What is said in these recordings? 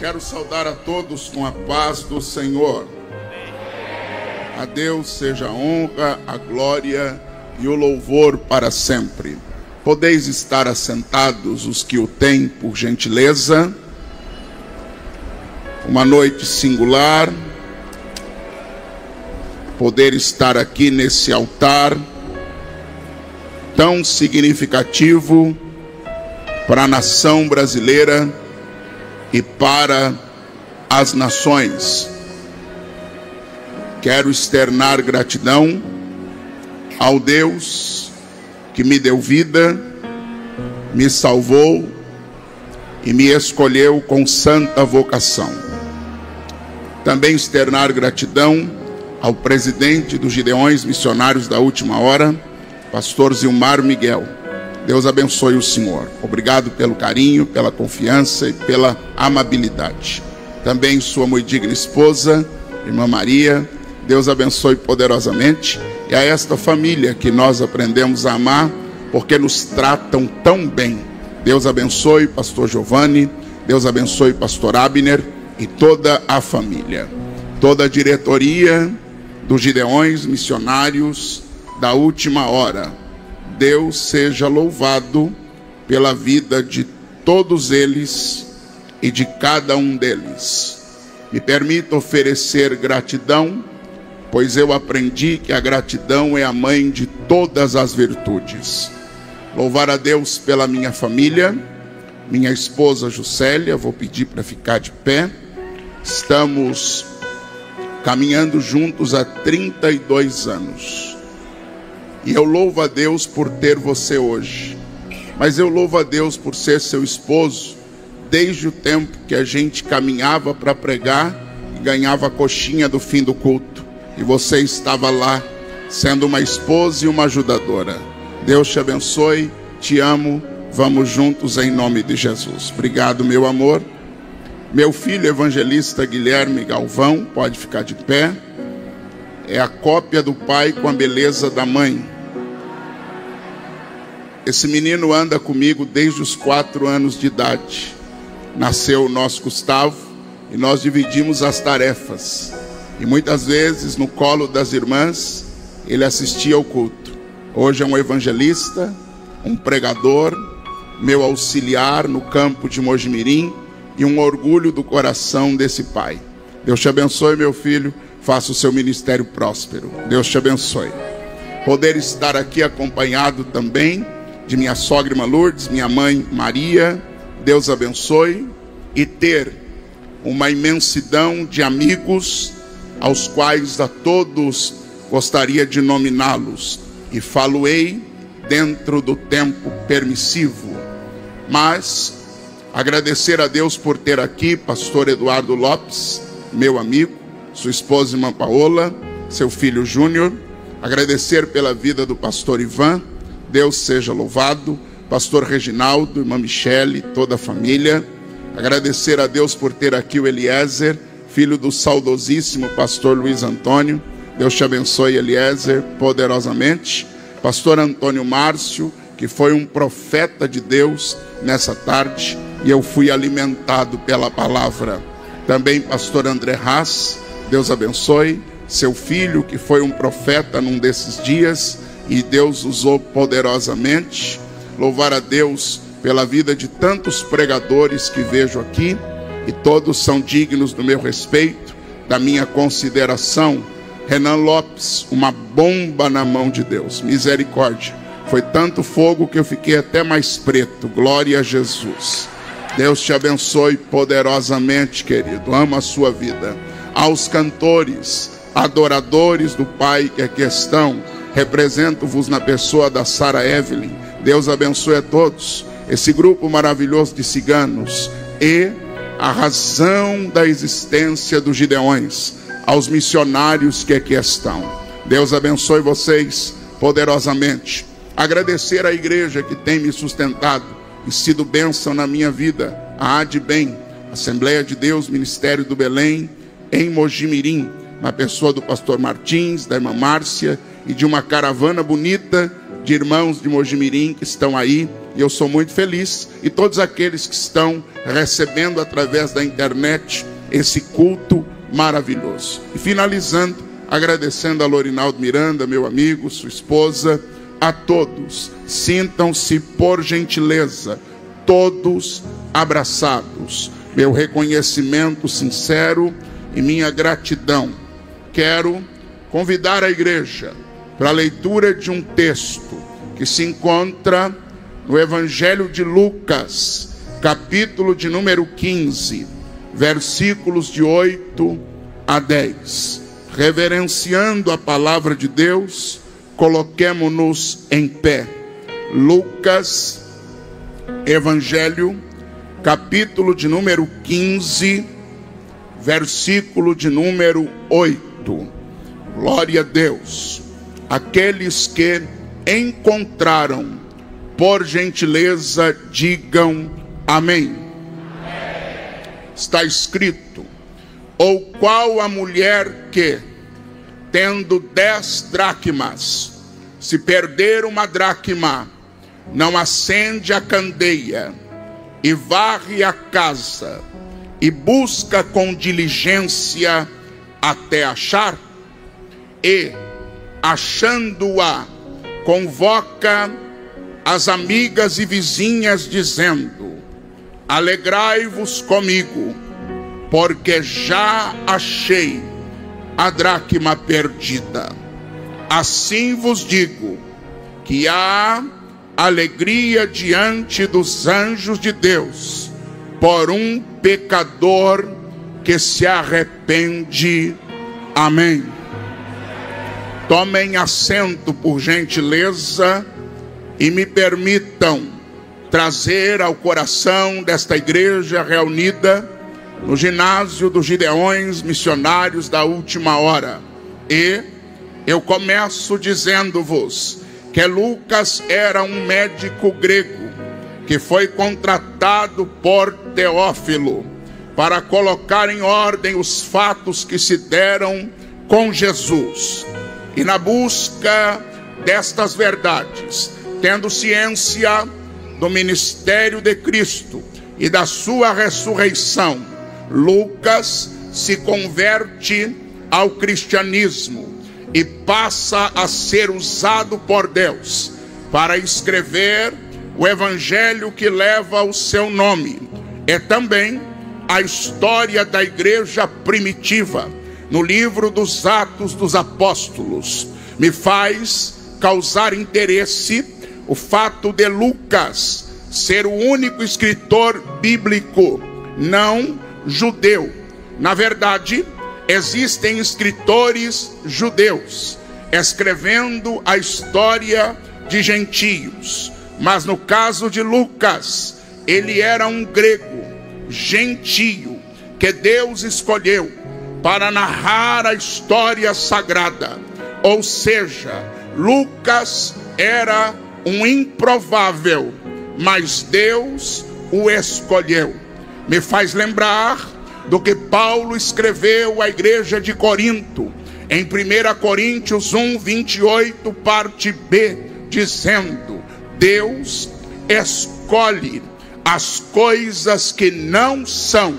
Quero saudar a todos com a paz do Senhor. A Deus seja a honra, a glória e o louvor para sempre. Podeis estar assentados os que o têm, por gentileza. Uma noite singular. Poder estar aqui nesse altar tão significativo para a nação brasileira e para as nações. Quero externar gratidão ao Deus que me deu vida, me salvou e me escolheu com santa vocação. Também externar gratidão ao presidente dos Gideões Missionários da Última Hora, pastor Zilmar Miguel. Deus abençoe o senhor. Obrigado pelo carinho, pela confiança e pela amabilidade. Também sua muito digna esposa, irmã Maria. Deus abençoe poderosamente. E a esta família que nós aprendemos a amar, porque nos tratam tão bem. Deus abençoe pastor Giovanni. Deus abençoe pastor Abner e toda a família. Toda a diretoria dos Gideões Missionários da Última Hora. Deus seja louvado pela vida de todos eles e de cada um deles. Me permita oferecer gratidão, pois eu aprendi que a gratidão é a mãe de todas as virtudes. Louvar a Deus pela minha família, minha esposa Juscelia, vou pedir para ficar de pé. Estamos caminhando juntos há 32 anos. E eu louvo a Deus por ter você hoje. Mas eu louvo a Deus por ser seu esposo desde o tempo que a gente caminhava para pregar e ganhava a coxinha do fim do culto. E você estava lá, sendo uma esposa e uma ajudadora. Deus te abençoe, te amo, vamos juntos em nome de Jesus. Obrigado, meu amor. Meu filho evangelista Guilherme Galvão, pode ficar de pé. É a cópia do pai com a beleza da mãe. Esse menino anda comigo desde os 4 anos de idade. Nasceu o nosso Gustavo e nós dividimos as tarefas. E muitas vezes no colo das irmãs ele assistia ao culto. Hoje é um evangelista, um pregador, meu auxiliar no campo de Mojimirim e um orgulho do coração desse pai. Deus te abençoe, meu filho. Faça o seu ministério próspero. Deus te abençoe. Poder estar aqui acompanhado também de minha sogra irmã Lourdes, minha mãe Maria. Deus abençoe. E ter uma imensidão de amigos aos quais a todos gostaria de nominá-los. E falo-ei dentro do tempo permissivo. Mas agradecer a Deus por ter aqui pastor Eduardo Lopes, meu amigo, sua esposa irmã Paola, seu filho Júnior. Agradecer pela vida do pastor Ivan. Deus seja louvado. Pastor Reginaldo, irmã Michele, toda a família. Agradecer a Deus por ter aqui o Eliezer, filho do saudosíssimo pastor Luiz Antônio. Deus te abençoe, Eliezer, poderosamente. Pastor Antônio Márcio, que foi um profeta de Deus nessa tarde, e eu fui alimentado pela palavra. Também pastor André Haas, Deus abençoe. Seu filho, que foi um profeta num desses dias, e Deus usou poderosamente. Louvar a Deus pela vida de tantos pregadores que vejo aqui, e todos são dignos do meu respeito, da minha consideração. Renan Lopes, uma bomba na mão de Deus, misericórdia. Foi tanto fogo que eu fiquei até mais preto. Glória a Jesus. Deus te abençoe poderosamente, querido. Amo a sua vida. Aos cantores, adoradores do Pai que aqui estão, represento-vos na pessoa da Sara Evelyn. Deus abençoe a todos. Esse grupo maravilhoso de ciganos e a razão da existência dos Gideões. Aos missionários que aqui estão. Deus abençoe vocês poderosamente. Agradecer à igreja que tem me sustentado e sido bênção na minha vida. A ADBEM, Assembleia de Deus, Ministério do Belém, em Mojimirim, na pessoa do pastor Martins, da irmã Márcia e de uma caravana bonita de irmãos de Mojimirim que estão aí. E eu sou muito feliz. E todos aqueles que estão recebendo através da internet esse culto maravilhoso. E finalizando, agradecendo a Lorinaldo Miranda, meu amigo, sua esposa, a todos. Sintam-se, por gentileza, todos abraçados. Meu reconhecimento sincero e minha gratidão. Quero convidar a igreja para a leitura de um texto que se encontra no Evangelho de Lucas, capítulo de número 15, versículos de 8 a 10. Reverenciando a palavra de Deus, coloquemo-nos em pé. Lucas, Evangelho, capítulo de número 15, versículo de número 8. Glória a Deus. Aqueles que encontraram, por gentileza, digam amém. Está escrito: ou qual a mulher que, tendo 10 dracmas, se perder uma dracma, não acende a candeia e varre a casa e busca com diligência até achar? E, achando-a, convoca as amigas e vizinhas, dizendo: alegrai-vos comigo, porque já achei a dracma perdida. Assim vos digo que há alegria diante dos anjos de Deus por um pecador que se arrepende. Amém. Tomem assento, por gentileza, e me permitam trazer ao coração desta igreja reunida no ginásio dos Gideões Missionários da Última Hora. E eu começo dizendo-vos que Lucas era um médico grego que foi contratado por Teófilo para colocar em ordem os fatos que se deram com Jesus. E na busca destas verdades, tendo ciência do ministério de Cristo e da sua ressurreição, Lucas se converte ao cristianismo e passa a ser usado por Deus para escrever o evangelho que leva o seu nome. É também a história da igreja primitiva no livro dos Atos dos Apóstolos. Me faz causar interesse o fato de Lucas ser o único escritor bíblico não judeu. Na verdade, existem escritores judeus escrevendo a história de gentios, mas no caso de Lucas, ele era um grego gentio que Deus escolheu para narrar a história sagrada. Ou seja, Lucas era um improvável, mas Deus o escolheu. Me faz lembrar do que Paulo escreveu à igreja de Corinto, em 1 Coríntios 1, 28, parte B, dizendo: Deus escolhe as coisas que não são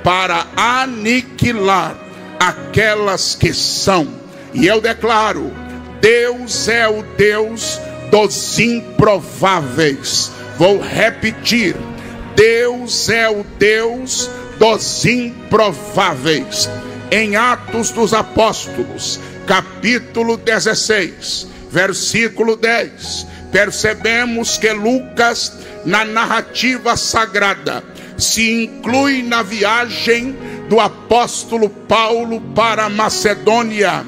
para aniquilar aquelas que são. E eu declaro: Deus é o Deus dos improváveis. Vou repetir: Deus é o Deus dos improváveis. Em Atos dos Apóstolos, capítulo 16, versículo 10, percebemos que Lucas, na narrativa sagrada, se inclui na viagem do apóstolo Paulo para a Macedônia,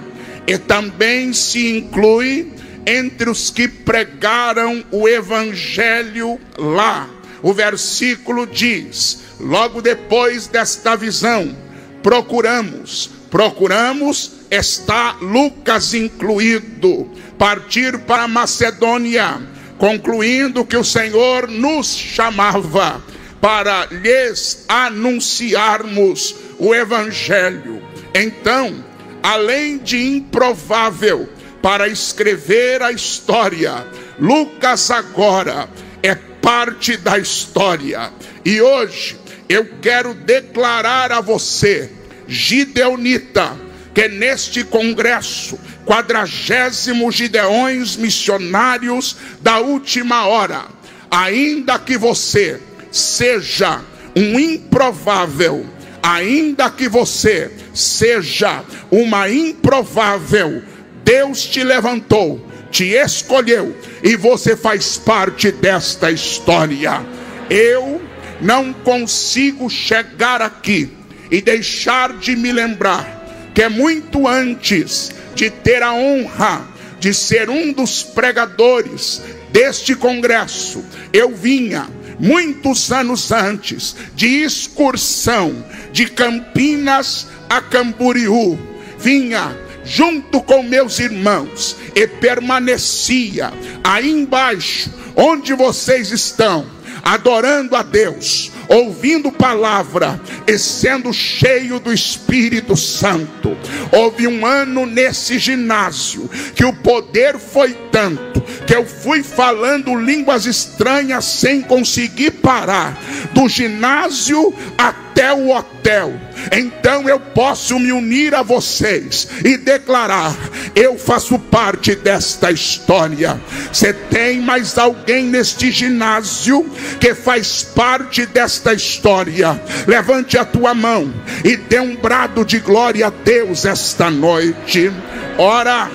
e também se inclui entre os que pregaram o evangelho lá. O versículo diz: logo depois desta visão, procuramos, está Lucas incluído, partir para a Macedônia, concluindo que o Senhor nos chamava para lhes anunciarmos o evangelho. Então, além de improvável para escrever a história. Lucas agora é parte da história. E hoje eu quero declarar a você, gideonita, que neste congresso, 40º Gideões Missionários da Última Hora, ainda que você seja um improvável, ainda que você seja uma improvável, Deus te levantou, te escolheu e você faz parte desta história. Eu não consigo chegar aqui e deixar de me lembrar que é muito antes de ter a honra de ser um dos pregadores deste congresso, eu vinha muitos anos antes de excursão de Campinas a Camboriú, vinha junto com meus irmãos e permanecia aí embaixo, onde vocês estão, adorando a Deus, ouvindo palavra e sendo cheio do Espírito Santo. Houve um ano nesse ginásio que o poder foi tanto que eu fui falando línguas estranhas sem conseguir parar, do ginásio até o hotel. Então eu posso me unir a vocês e declarar: eu faço parte desta história. Você tem mais alguém neste ginásio que faz parte desta história? Levante a tua mão e dê um brado de glória a Deus esta noite. Ora,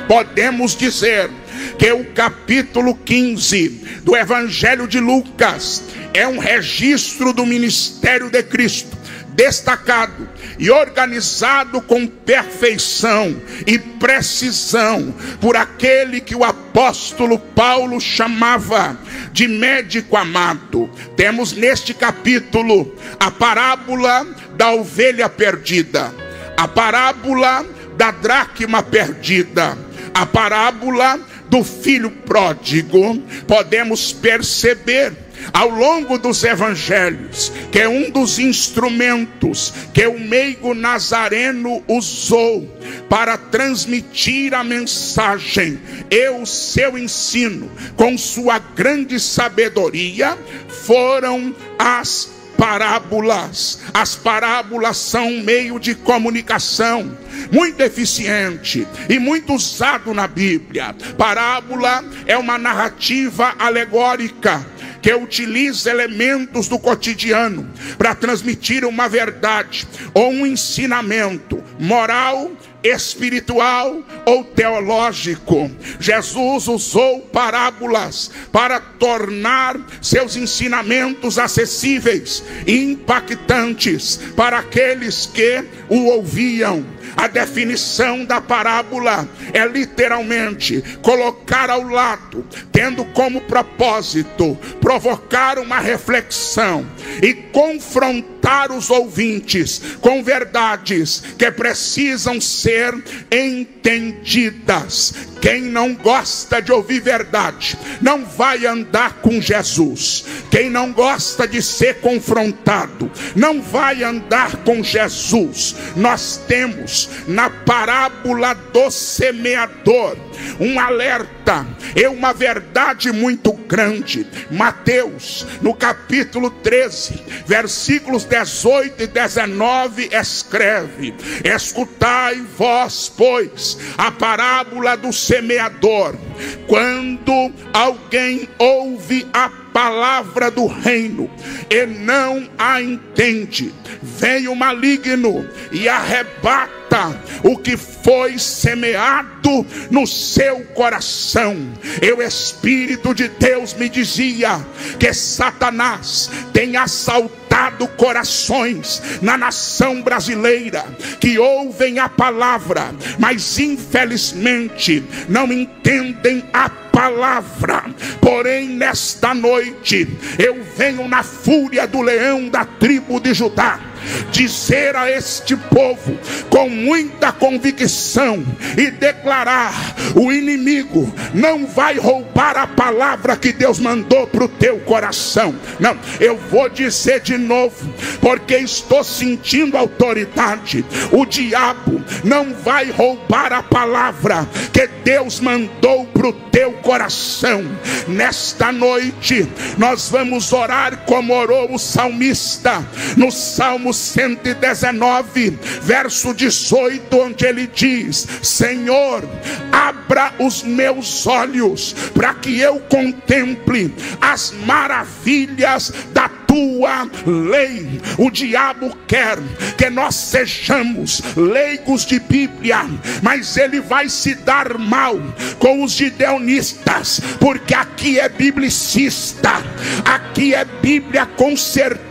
podemos dizer que o capítulo 15 do Evangelho de Lucas é um registro do ministério de Cristo, destacado e organizado com perfeição e precisão por aquele que o apóstolo Paulo chamava de médico amado. Temos neste capítulo a parábola da ovelha perdida, a parábola da dracma perdida, a parábola do filho pródigo. Podemos perceber ao longo dos evangelhos que é um dos instrumentos que o meigo nazareno usou para transmitir a mensagem e o seu ensino com sua grande sabedoria foram as parábolas. As parábolas são um meio de comunicação muito eficiente e muito usado na Bíblia. Parábola é uma narrativa alegórica que utiliza elementos do cotidiano para transmitir uma verdade ou um ensinamento moral, espiritual ou teológico. Jesus usou parábolas para tornar seus ensinamentos acessíveis e impactantes para aqueles que o ouviam. A definição da parábola é literalmente colocar ao lado, tendo como propósito provocar uma reflexão e confrontar os ouvintes com verdades que precisam ser entendidas. Quem não gosta de ouvir verdade não vai andar com Jesus. Quem não gosta de ser confrontado não vai andar com Jesus. Nós temos na parábola do semeador um alerta e uma verdade muito grande. Mateus, no capítulo 13, versículos 18 e 19, escreve: escutai vós, pois, a parábola do semeador. Quando alguém ouve a palavra do reino e não a entende, vem o maligno e arrebata o que foi semeado no seu coração. E o Espírito de Deus me dizia que Satanás tem assaltado corações na nação brasileira que ouvem a palavra, mas infelizmente não entendem a palavra. Porém, nesta noite, eu venho na fúria do leão da tribo de Judá, dizer a este povo com muita convicção e declarar: o inimigo não vai roubar a palavra que Deus mandou para o teu coração. Não, eu vou dizer de novo, porque estou sentindo autoridade. O diabo não vai roubar a palavra que Deus mandou para o teu coração. Nesta noite nós vamos orar como orou o salmista no Salmo 119, verso 18, onde ele diz: Senhor, abra os meus olhos para que eu contemple as maravilhas da tua lei. O diabo quer que nós sejamos leigos de Bíblia, mas ele vai se dar mal com os gideonistas, porque aqui é biblicista, aqui é Bíblia com certeza.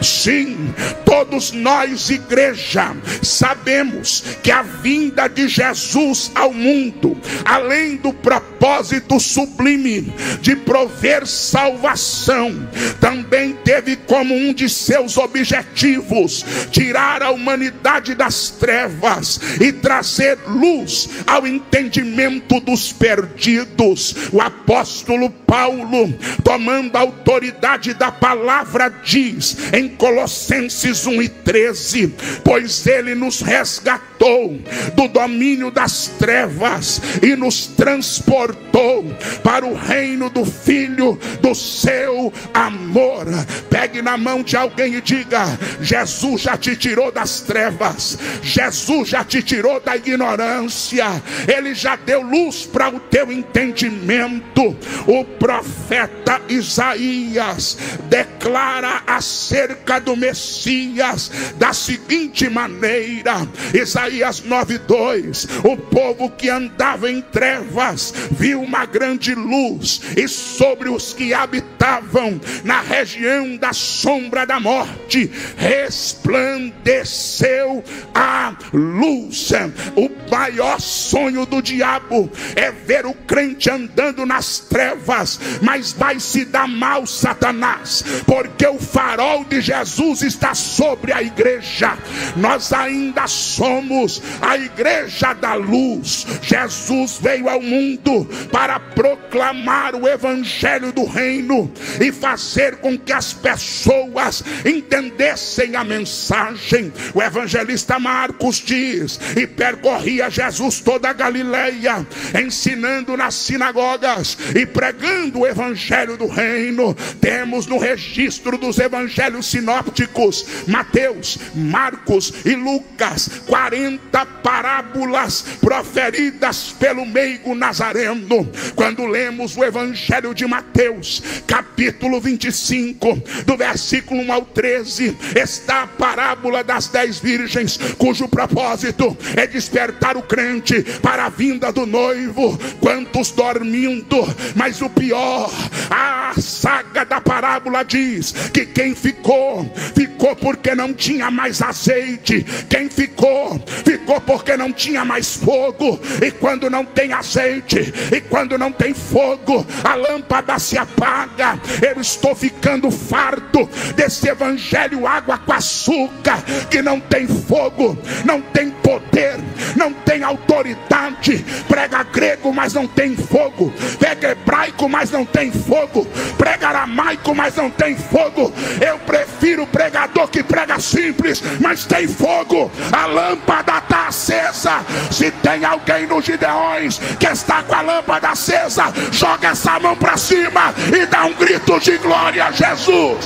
Sim, todos nós, igreja, sabemos que a vinda de Jesus ao mundo, além do propósito sublime de prover salvação, também teve como um de seus objetivos tirar a humanidade das trevas e trazer luz ao entendimento dos perdidos. O apóstolo Paulo, tomando a autoridade da palavra, diz em Colossenses 1:13: pois ele nos resgatou do domínio das trevas e nos transportou para o reino do Filho do seu amor. Pegue na mão de alguém e diga: Jesus já te tirou das trevas, Jesus já te tirou da ignorância, ele já deu luz para o teu entendimento. O profeta Isaías declara acerca do Messias da seguinte maneira, Isaías 9:2: o povo que andava em trevas viu uma grande luz, e sobre os que habitavam na região da sombra da morte resplandeceu a luz. O maior sonho do diabo é ver o crente andando nas trevas, mas vai se dar mal, Satanás, porque o farol de Jesus está sobre a igreja. Nós ainda somos a igreja da luz. Jesus veio ao mundo para proclamar o evangelho do reino e fazer com que as pessoas entendessem a mensagem. O evangelista Marcos diz: e percorria Jesus toda a Galileia, ensinando nas sinagogas e pregando o evangelho do reino. Temos no registro dos evangelhos sinópticos, Mateus, Marcos e Lucas, 40 parábolas proferidas pelo meigo nazareno. Quando lemos o evangelho de Mateus, capítulo 25, do versículo 1 ao 13, está a parábola das 10 virgens, cujo propósito é despertar o crente para a vinda do noivo. Quantos dormindo? Mas o pior, a saga da parábola diz que quem ficou, ficou porque não tinha mais azeite. Quem ficou, ficou porque não tinha mais fogo. E quando não tem azeite, e quando não tem fogo, a lâmpada se apaga. Eu estou ficando farto desse evangelho água com açúcar, que não tem fogo, não tem poder, não tem autoridade. Prega grego, mas não tem fogo. Prega hebraico, mas não tem fogo. Prega aramaico, mas não tem fogo. Eu prefiro o pregador que prega simples, mas tem fogo. A lâmpada está acesa. Se tem alguém nos Gideões que está com a lâmpada acesa, joga essa mão para cima e dá um grito de glória a Jesus.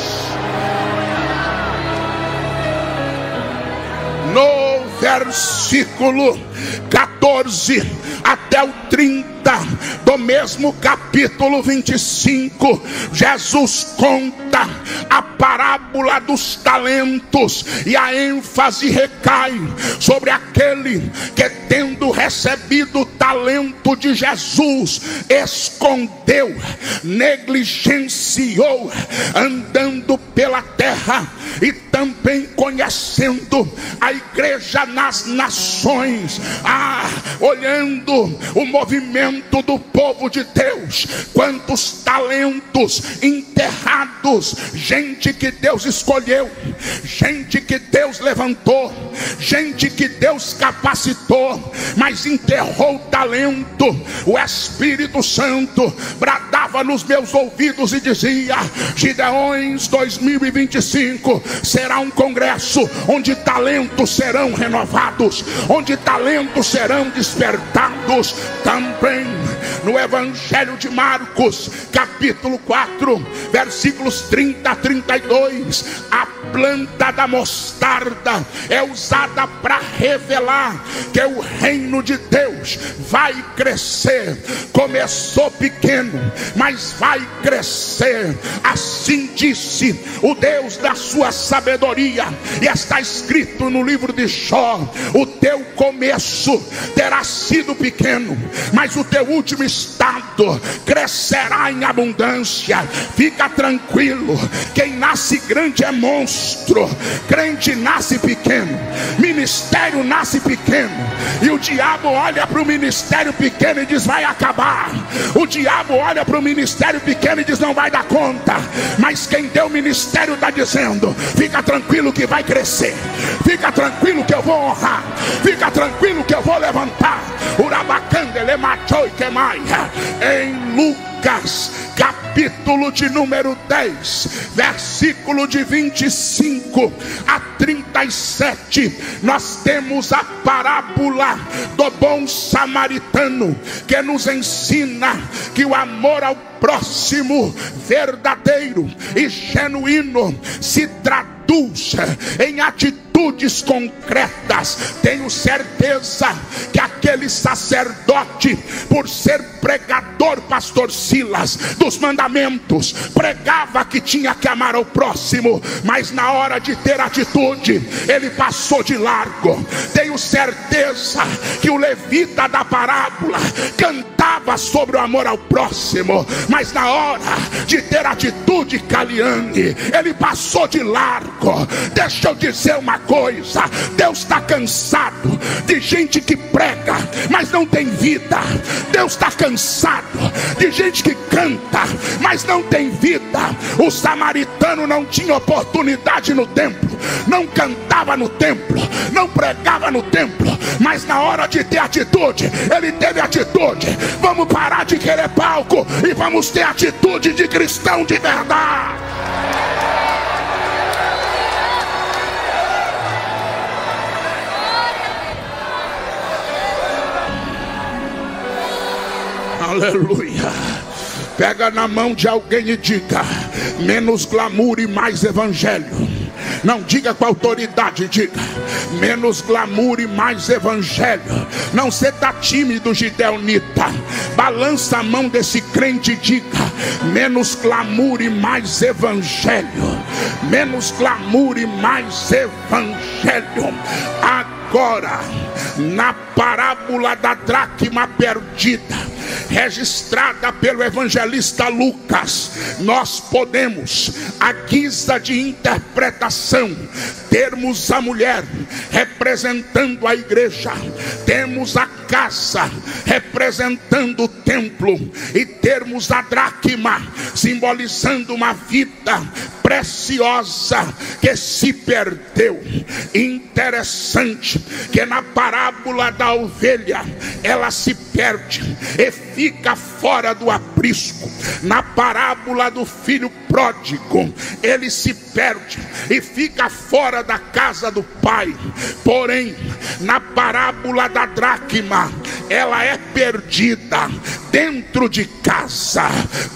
No versículo 14 até o 30 do mesmo capítulo 25, Jesus conta a parábola dos talentos, e a ênfase recai sobre aquele que, tendo recebido o talento de Jesus, escondeu, negligenciou, andando pela terra e também conhecendo a igreja nas nações, olhando o movimento do povo de Deus, quantos talentos enterrados, gente que Deus escolheu, gente que Deus levantou, gente que Deus capacitou, mas enterrou o talento. O Espírito Santo bradava nos meus ouvidos e dizia: Gideões 2025 será um congresso onde talentos serão renovados, onde talentos serão despertados. Também no Evangelho de Marcos, capítulo 4, versículos 30 a 32, a planta da mostarda é usada para revelar que o reino de Deus vai crescer. Começou pequeno, mas vai crescer. Assim disse o Deus da sua sabedoria, e está escrito no livro de Jó: o teu começo terá sido pequeno, mas o teu último estado crescerá em abundância. Fica tranquilo, quem nasce grande é monstro. Crente nasce pequeno, ministério nasce pequeno, e o diabo olha para o ministério pequeno e diz: vai acabar. O diabo olha para o ministério pequeno e diz: não vai dar conta. Mas quem deu o ministério está dizendo: fica tranquilo que vai crescer, fica tranquilo que eu vou honrar, fica tranquilo que eu vou levantar. Em Lucas, capítulo de número 10, versículo de 25 a 37, nós temos a parábola do bom samaritano, que nos ensina que o amor ao próximo verdadeiro e genuíno se traduz em atitudes concretas. Tenho certeza que aquele sacerdote, por ser pregador, pastor Silas, dos mandamentos, pregava que tinha que amar ao próximo, mas na hora de ter atitude, ele passou de largo. Tenho certeza que o levita da parábola cantava sobre o amor ao próximo, mas na hora de ter atitude, Caliane, ele passou de largo. Deixa eu dizer uma coisa: Deus está cansado de gente que prega, mas não tem vida. Deus está cansado de gente que canta, mas não tem vida. O samaritano não tinha oportunidade no templo, não cantava no templo, não pregava no templo, mas na hora de ter atitude, ele teve atitude. Vamos parar de querer palco e vamos ter atitude de cristão de verdade. Aleluia. Pega na mão de alguém e diga: menos glamour e mais evangelho. Não diga com autoridade, diga: menos glamour e mais evangelho. Não, você está tímido, gideonita. Balança a mão desse crente e diga: menos glamour e mais evangelho. Menos glamour e mais evangelho. Agora, na parábola da dracma perdida, registrada pelo evangelista Lucas, nós podemos, à guisa de interpretação, termos a mulher representando a igreja, temos a casa representando o templo, e termos a dracma simbolizando uma vida preciosa que se perdeu. Interessante que na parábola da ovelha, ela se perde e fica fora do aprisco. Na parábola do filho pródigo, ele se perde e fica fora da casa do pai. Porém, na parábola da dracma, ela é perdida dentro de casa,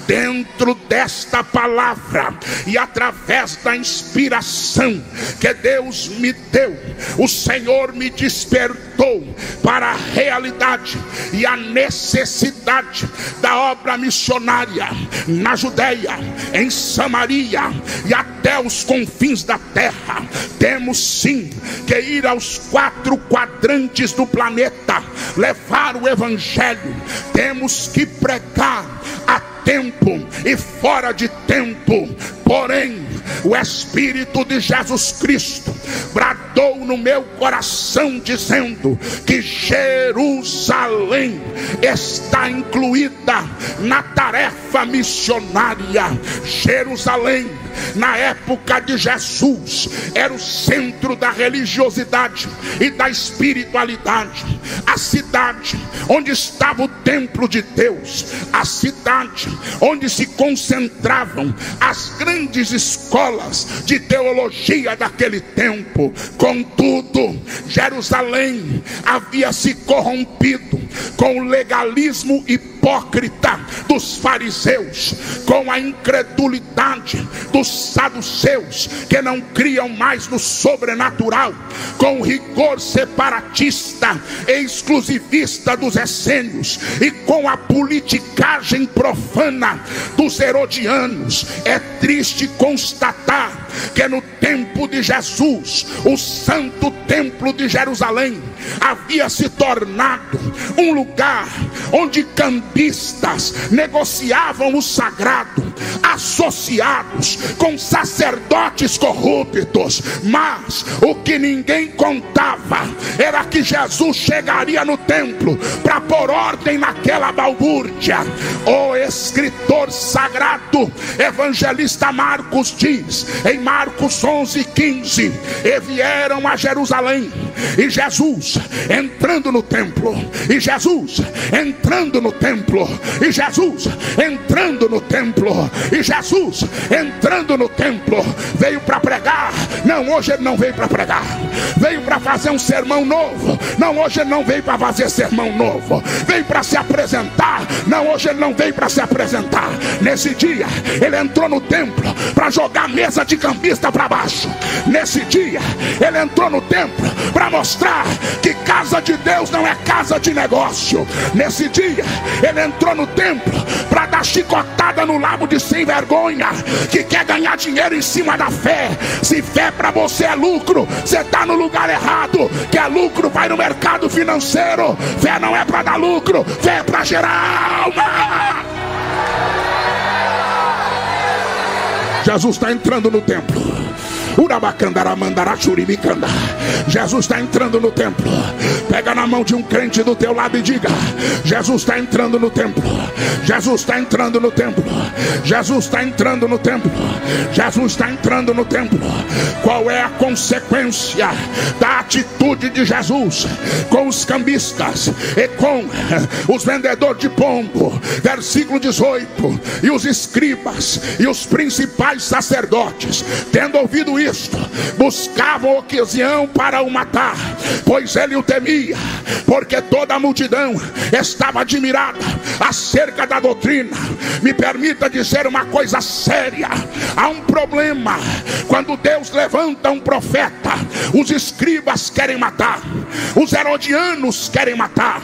dentro desta palavra, e através da inspiração que Deus me deu, o Senhor me despertou para a realidade e a necessidade da obra missionária na Judeia, em Samaria e até os confins da terra. Temos sim que ir aos 4 quadrantes do planeta, levar o evangelho. Temos que pregar a tempo e fora de tempo. Porém, o Espírito de Jesus Cristo bradou guardou no meu coração, dizendo que Jerusalém está incluída na tarefa missionária. Jerusalém, na época de Jesus, era o centro da religiosidade e da espiritualidade, a cidade onde estava o templo de Deus, a cidade onde se concentravam as grandes escolas de teologia daquele tempo. Contudo, Jerusalém havia se corrompido com o legalismo hipócrita dos fariseus, com a incredulidade dos saduceus, que não criam mais no sobrenatural, com o rigor separatista e exclusivista dos essênios, e com a politicagem profana dos herodianos. É triste constatar que no tempo de Jesus, o santo templo de Jerusalém havia se tornado um lugar onde cambistas negociavam o sagrado, associados com sacerdotes corruptos. Mas o que ninguém contava era que Jesus chegaria no templo para pôr ordem naquela balbúrdia. O escritor sagrado, evangelista Marcos, diz em Marcos 11:15: e vieram a Jerusalém, e Jesus entrando no templo, e Jesus entrando no templo, e Jesus entrando no templo, e Jesus entrando no templo. Veio para pregar? Não, hoje ele não veio para pregar. Veio para fazer um sermão novo? Não, hoje ele não veio para fazer sermão novo. Veio para se apresentar? Não, hoje ele não veio para se apresentar. Nesse dia ele entrou no templo para jogar a mesa de cambista para baixo. Nesse dia ele entrou no templo para mostrar que casa de Deus não é casa de negócio. Nesse dia ele entrou no templo para dar chicotada no lábio de sem vergonha que quer ganhar dinheiro em cima da fé. Se fé para você é lucro, você está no lugar errado. Que é lucro, vai no mercado financeiro. Fé não é para dar lucro, fé é para gerar alma. Jesus está entrando no templo. Jesus está entrando no templo. Pega na mão de um crente do teu lado e diga: Jesus está entrando no templo. Jesus está entrando no templo. Jesus está entrando no templo. Jesus está entrando no templo. Qual é a consequência da atitude de Jesus com os cambistas e com os vendedores de pombo? Versículo 18: e os escribas e os principais sacerdotes, tendo ouvido isto, buscavam ocasião para o matar, pois ele o temia, porque toda a multidão estava admirada acerca da doutrina. Me permita dizer uma coisa séria: há um problema quando Deus levanta um profeta. Os escribas querem matar, os herodianos querem matar,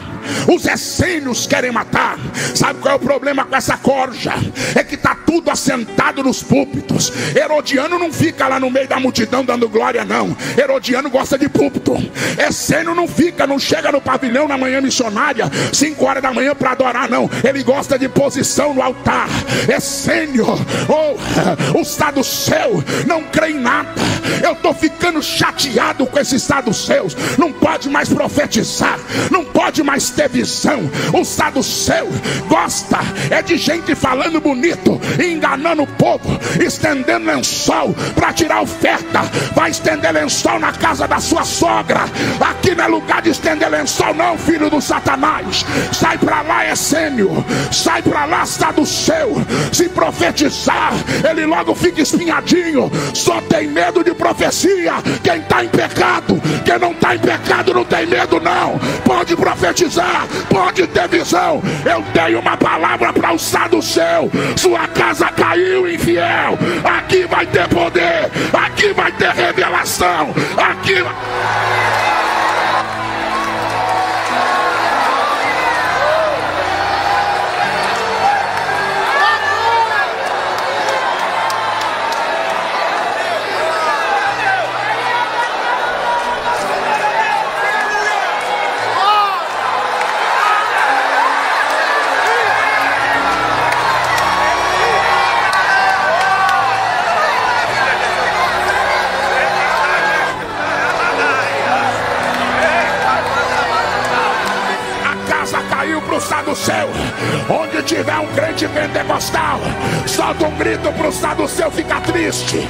os essênios querem matar. Sabe qual é o problema com essa corja? É que está tudo assentado nos púlpitos. Herodiano não fica lá no meio da multidão dando glória, não. Herodiano gosta de púlpito. Essênio não fica, não chega no pavilhão na manhã missionária 5 horas da manhã para adorar, não. Ele gosta de posição no altar. Essênio, o saduceu não crê em nada. Eu estou ficando chateado com esses saduceus. Não pode mais profetizar, não pode mais ter visão. O saduceu gosta é de gente falando bonito e enganando o povo, estendendo lençol para tirar oferta. Vai estender lençol na casa da sua sogra. Aqui não é lugar de estender lençol, não, filho do Satanás. Sai para lá, essênio. Sai para lá, saduceu. Se profetizar, ele logo fica espinhadinho. Só tem medo de profecia quem está em pecado. Quem não está em pecado não tem medo, não. Pode profetizar, pode ter visão. Eu tenho uma palavra para o saduceu. Sua casa caiu, infiel. Aqui vai ter poder, aqui vai ter revelação, aqui Onde tiver um crente pentecostal, solta um grito para o saduceu ficar triste.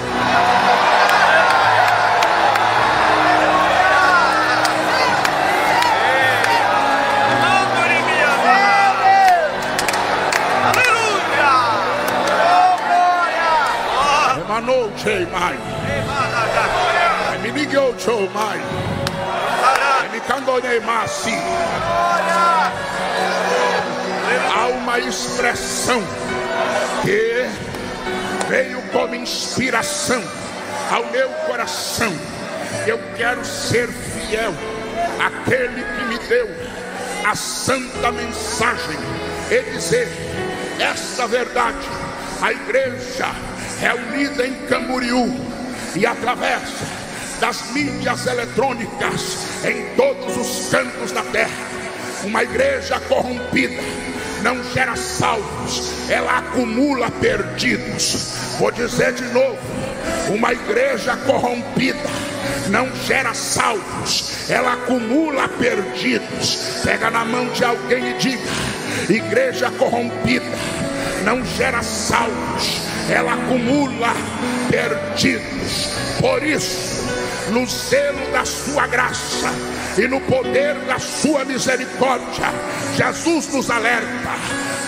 Há uma expressão que veio como inspiração ao meu coração. Eu quero ser fiel àquele que me deu a santa mensagem e dizer esta verdade. A igreja reunida em Camboriú e através das mídias eletrônicas em todos os cantos da terra, uma igreja corrompida não gera salvos, ela acumula perdidos. Vou dizer de novo: uma igreja corrompida não gera salvos, ela acumula perdidos. Pega na mão de alguém e diga: igreja corrompida não gera salvos, ela acumula perdidos. Por isso, no zelo da sua graça e no poder da sua misericórdia, Jesus nos alerta: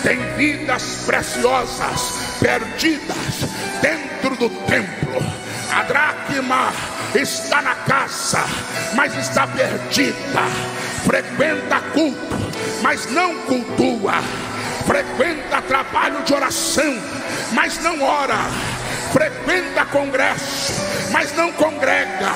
tem vidas preciosas perdidas dentro do templo. A dracma está na casa, mas está perdida. Frequenta culto, mas não cultua. Frequenta trabalho de oração, mas não ora. Frequenta congresso, mas não congrega.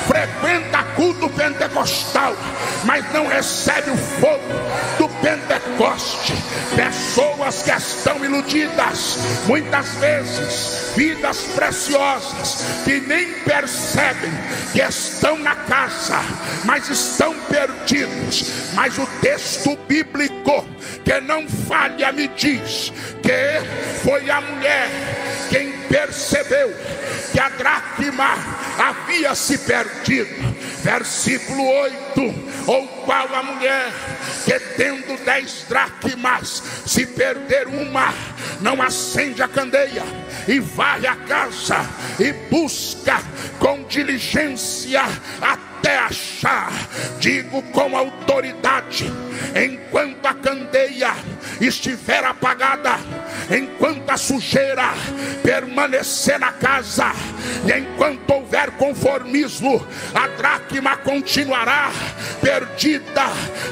Frequenta culto pentecostal, mas não recebe o fogo do Pentecoste. Pessoas que estão iludidas, muitas vezes vidas preciosas, que nem percebem que estão na casa, mas estão perdidos. Mas o texto bíblico, que não falha, me diz que foi a mulher quem percebeu que a dracma havia se perdido. Versículo 8: ou qual a mulher que tendo 10 dracmas, se perder uma, não acende a candeia e vai à casa e busca com diligência até achar. Digo com autoridade: enquanto a candeia estiver apagada, enquanto a sujeira permanecer na casa, e enquanto houver conformismo, a dracma continuará perdida.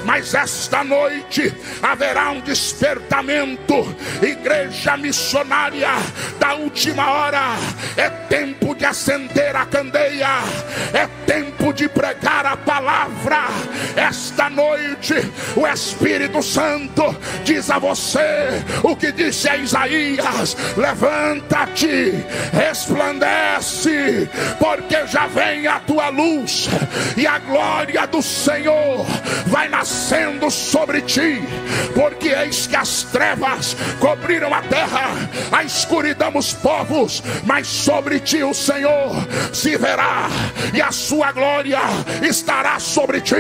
Mas esta noite haverá um despertamento. Igreja missionária da última hora, é tempo de acender a candeia, é tempo de pregar a palavra. Esta noite o Espírito Santo diz a você o que disse a Isaías: levanta-te, resplandece, porque já vem a tua luz, e a glória do Senhor vai nascendo sobre ti. Porque eis que as trevas cobriram a terra, a escuridão os povos, mas sobre ti o Senhor se verá, e a sua glória estará sobre ti.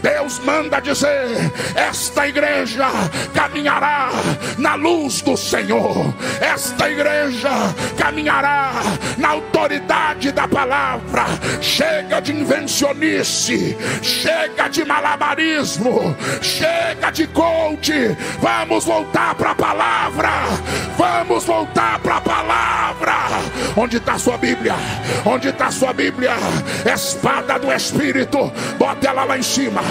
Deus manda dizer: esta igreja caminhará na luz do Senhor, esta igreja caminhará na autoridade da palavra. Chega de invencionice, chega de malabarismo, chega de coach. Vamos voltar para a palavra, vamos voltar para a palavra. Onde está sua Bíblia? Onde está sua Bíblia? Espada do Espírito, bota ela lá em cima,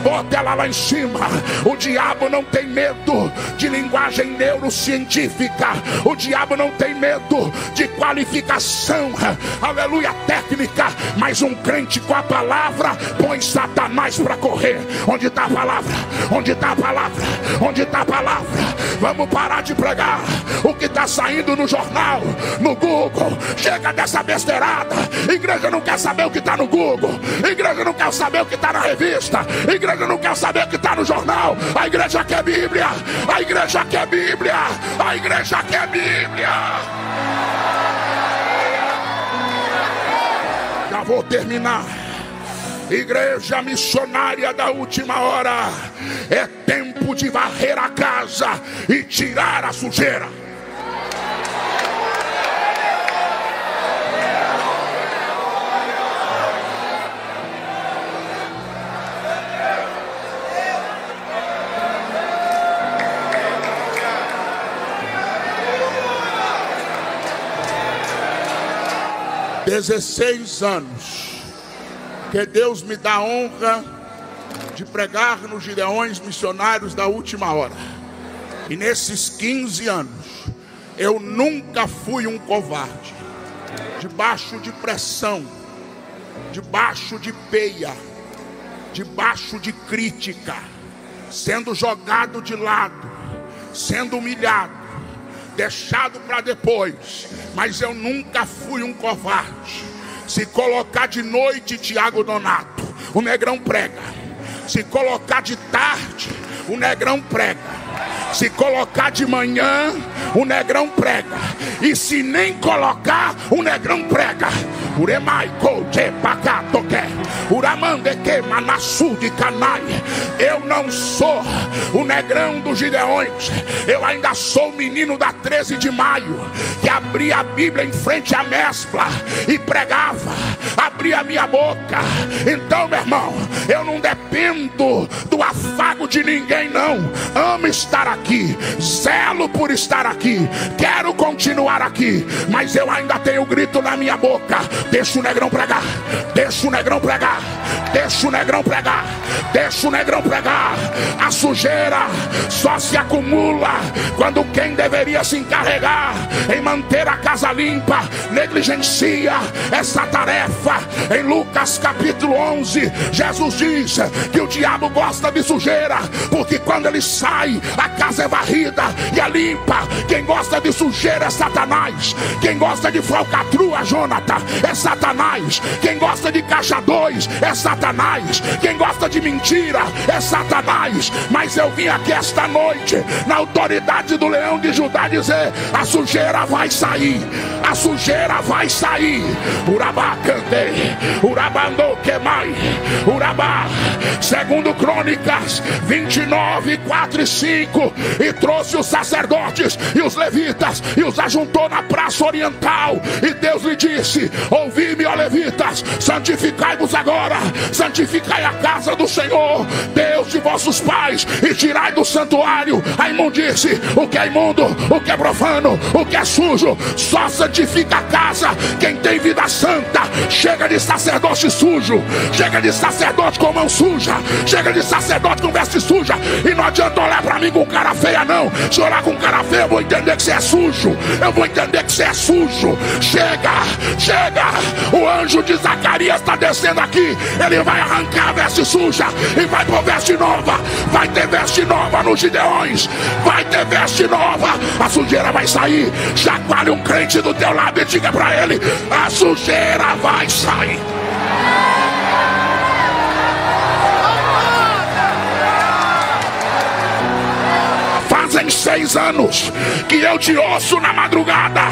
bota ela lá em cima. O diabo não tem medo de linguagem neurocientífica, o diabo não tem medo de qualificação, aleluia, técnica. Mas um crente com a palavra põe Satanás para correr. Onde está a palavra? Onde está a palavra? Onde está a palavra? Vamos parar de pregar o que está saindo no jornal, no Google. Chega dessa besteirada. Igreja não quer saber o que está no Google, igreja não quer saber o que está na revista, igreja não quer saber o que está no jornal. A igreja quer Bíblia, a igreja quer Bíblia, a igreja quer Bíblia. Já vou terminar. Igreja missionária da última hora, é tempo de varrer a casa e tirar a sujeira. Há 16 anos que Deus me dá a honra de pregar nos Gideões missionários da última hora. E nesses 15 anos, eu nunca fui um covarde. Debaixo de pressão, debaixo de peia, debaixo de crítica, sendo jogado de lado, sendo humilhado, deixado para depois, mas eu nunca fui um covarde. Se colocar de noite, Tiago Donato, o negrão prega. Se colocar de tarde, o negrão prega. Se colocar de manhã, o negrão prega. E se nem colocar, o negrão prega. Eu não sou o negrão dos Gideões. Eu ainda sou o menino da 13 de maio, que abria a Bíblia em frente à mesbla e pregava, abria a minha boca. Então, meu irmão, eu não dependo do afago de ninguém, não. Amo estar aqui, zelo por estar aqui, quero continuar aqui, mas eu ainda tenho o grito na minha boca: deixa o negrão pregar, deixa o negrão pregar, deixa o negrão pregar, deixa o negrão pregar. A sujeira só se acumula quando quem deveria se encarregar em manter a casa limpa negligencia essa tarefa. Em Lucas capítulo 11, Jesus diz que o diabo gosta de sujeira, porque quando ele sai, a casa é varrida e é limpa. Quem gosta de sujeira é Satanás. Quem gosta de falcatrua, Jonathan, é Satanás. Quem gosta de caixa 2 é Satanás. Quem gosta de mentira é Satanás. Mas eu vim aqui esta noite, na autoridade do leão de Judá, dizer: a sujeira vai sair, a sujeira vai sair. Urabá cantei, urabá no que mais, urabá. Segundo Crônicas 29, 4 e 5. E trouxe os sacerdotes e os levitas e os ajuntou na praça oriental. E Deus lhe disse: ouvi-me, ó levitas, santificai-vos agora, santificai a casa do Senhor, Deus de vossos pais, e tirai do santuário a imundície, o que é imundo, o que é profano, o que é sujo. Só santifica a casa quem tem vida santa. Chega de sacerdote sujo, chega de sacerdote com mão suja, chega de sacerdote com veste suja. E não adianta olhar para mim com cara feia, não. Se olhar com cara feia, eu vou entender que você é sujo, eu vou entender que você é sujo. Chega, chega. O anjo de Zacarias está descendo aqui. Ele vai arrancar a veste suja e vai pôr veste nova. Vai ter veste nova nos Gideões, vai ter veste nova. A sujeira vai sair. Chacoalhe um crente do teu lado e diga para ele: a sujeira vai sair. Fazem 6 anos que eu te ouço na madrugada,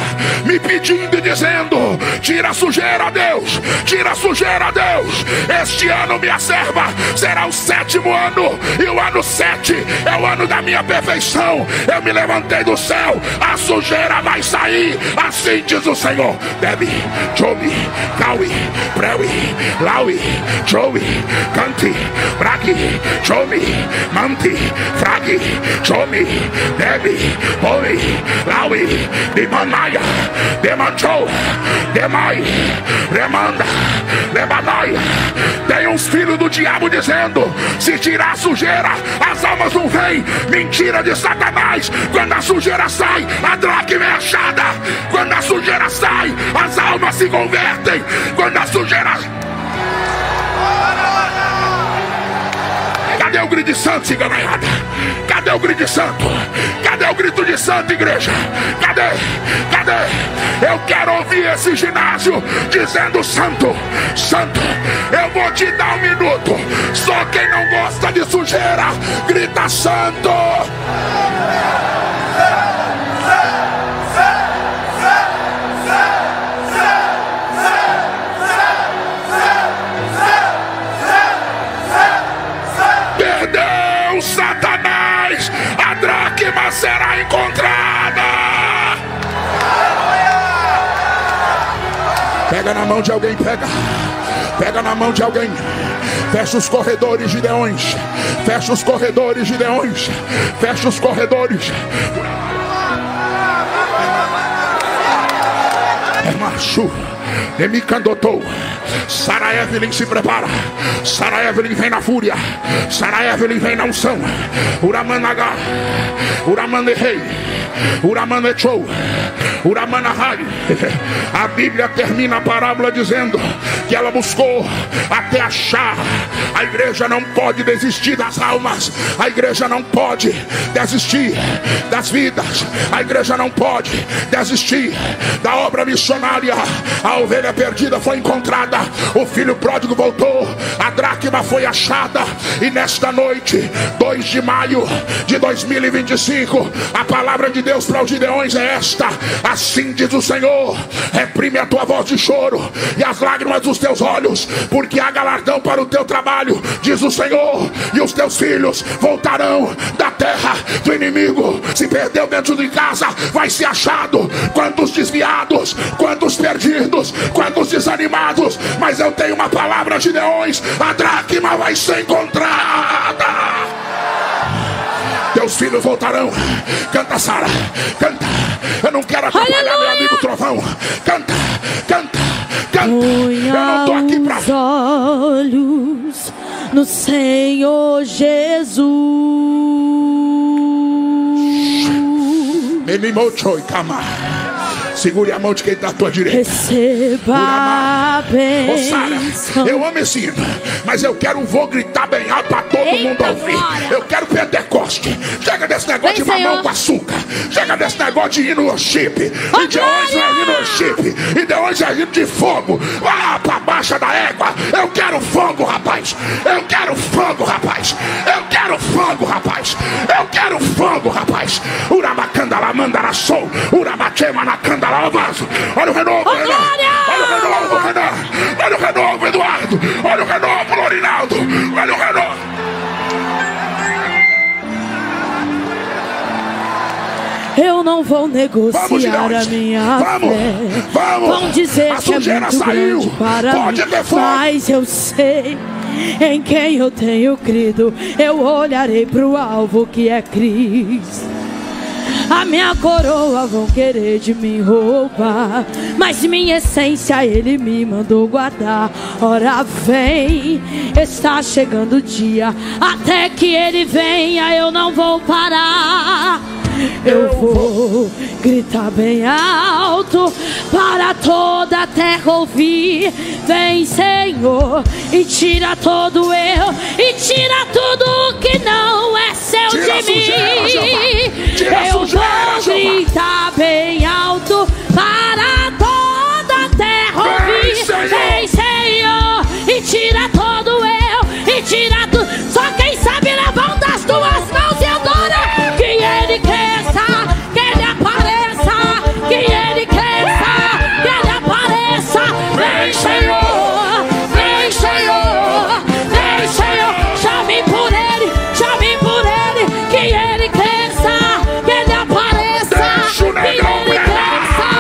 me pedindo e dizendo: tira a sujeira, Deus, tira a sujeira, Deus. Este ano, minha serva, será o 7º ano, e o ano 7 é o ano da minha perfeição. Eu me levantei do céu, a sujeira vai sair, assim diz o Senhor. Debi, Jomi, Kawi, Prewi, Laui, Joey, Canti, Bragi, Jomi, Manti, Fragi, Jomi, Debi, Boi, Laui, Dimanaia, Demanchou, Demai, Remanda, Lebanaia. Tem uns filhos do diabo dizendo: se tirar a sujeira, as almas não vêm. Mentira de Satanás. Quando a sujeira sai, a dracma é achada. Quando a sujeira sai, as almas se convertem. Quando a sujeira... Cadê o grito de santo, ciganaiada? Cadê o grito de santo? Cadê o grito de santo, igreja? Cadê? Cadê? Eu quero ouvir esse ginásio dizendo: santo, santo. Eu vou te dar 1 minuto. Só quem não gosta de sujeira grita: santo. Pega na mão de alguém, pega. Pega na mão de alguém. Fecha os corredores de leões. Fecha os corredores de leões. Fecha os corredores. É macho. Emicandotou. Sarah Evelyn se prepara. Sarah Evelyn vem na fúria. Sarah Evelyn vem na unção. Uramanaga. Uramanehei. Uramanechou. Uramanahai. A Bíblia termina a parábola dizendo que ela buscou até achar. A igreja não pode desistir das almas. A igreja não pode desistir das vidas. A igreja não pode desistir da obra missionária. A ovelha perdida foi encontrada. O filho pródigo voltou. A dracma foi achada. E nesta noite, 2 de maio de 2025, a palavra de Deus para os gideões é esta: assim diz o Senhor, reprime a tua voz de choro e as lágrimas dos teus olhos, porque há galardão para o teu trabalho, diz o Senhor, e os teus filhos voltarão da terra do inimigo. Se perdeu dentro de casa, vai ser achado. Quantos desviados, quantos perdidos, quantos desanimados, mas eu tenho uma palavra de leões: a dracma vai ser encontrada. Teus filhos voltarão. Canta, Sara, canta. Eu não quero atrapalhar meu amigo Trovão. Canta, canta, canta. Eu não estou aqui para olhos no Senhor Jesus. Segure a mão de quem está à tua direita. Receba a bênção. Sara, eu amo esse hino, mas eu vou gritar bem alto para todo mundo ouvir. Eu quero Pentecoste. Chega desse negócio de mamão com açúcar. Chega desse negócio de hino worship. E de hoje é hino worship. E de hoje é hino de fogo. Lá para baixa da égua. Eu quero fogo, rapaz. Eu quero fogo, rapaz. Eu quero fogo, rapaz. Eu quero fogo, rapaz. Urabacandala mandara sou. Urabachema na candala. Olha o renovo, Renan. Olha o renovo, Renan. Olha o renovo, Eduardo. Olha o renovo, Lorinaldo. Olha o renovo. Eu não vou negociar a minha fé. Vão dizer que é muito grande para mim, mas eu sei em quem eu tenho crido. Eu olharei para o alvo que é Cristo. A minha coroa vão querer de mim roubar, mas minha essência Ele me mandou guardar. Ora vem, está chegando o dia, até que Ele venha eu não vou parar. Eu vou gritar bem alto para toda a terra ouvir. Vem, Senhor, e tira todo eu, e tira tudo que não é seu de mim. Eu vou gritar bem alto para toda a terra ouvir. Vem, Senhor, e tira todo eu, e tira tudo. Só quem sabe levanta as tuas mãos e adora. Que Ele cresça, que Ele apareça, que Ele cresça, que Ele apareça. Vem, Senhor, vem, Senhor, vem, Senhor. Chame por Ele, que Ele cresça, que Ele apareça, que Ele cresça.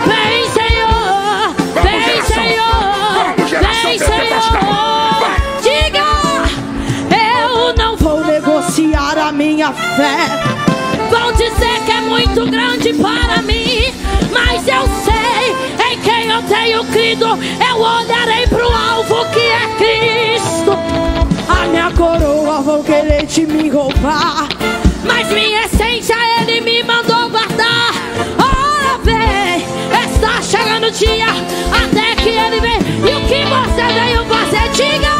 Vem, Senhor, vem, Senhor, vem, Senhor. Diga, eu não vou negociar a minha fé. Vão dizer que é muito grande para mim, mas eu sei em quem eu tenho crido. Eu olharei pro alvo que é Cristo. A minha coroa vão querer de me roubar, mas minha essência Ele me mandou guardar. Ora vem, está chegando o dia, até que Ele vem. E o que você veio fazer? Diga,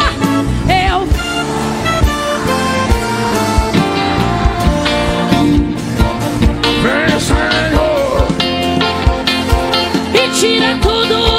eu. Vem, Senhor, E tira tudo